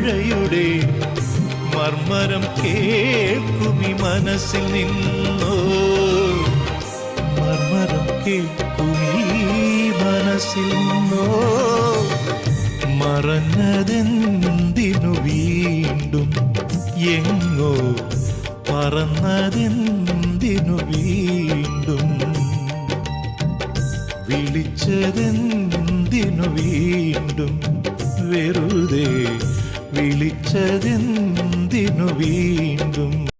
മഴയുടെ മർമരം കേൾക്കുമി മനസ്സിൽ നിന്നോ, മർമരം കേൾക്കുമീ മനസ്സിൽ നിന്നോ. മറഞ്ഞതെന്തിനു വീണ്ടും എങ്ങോ, പറന്നതെന്തിനു വീണ്ടും, വിളിച്ചതെന്തിനു വീണ്ടും, വെറുതെ വിളിച്ചതെന്തിനു വീണ്ടും.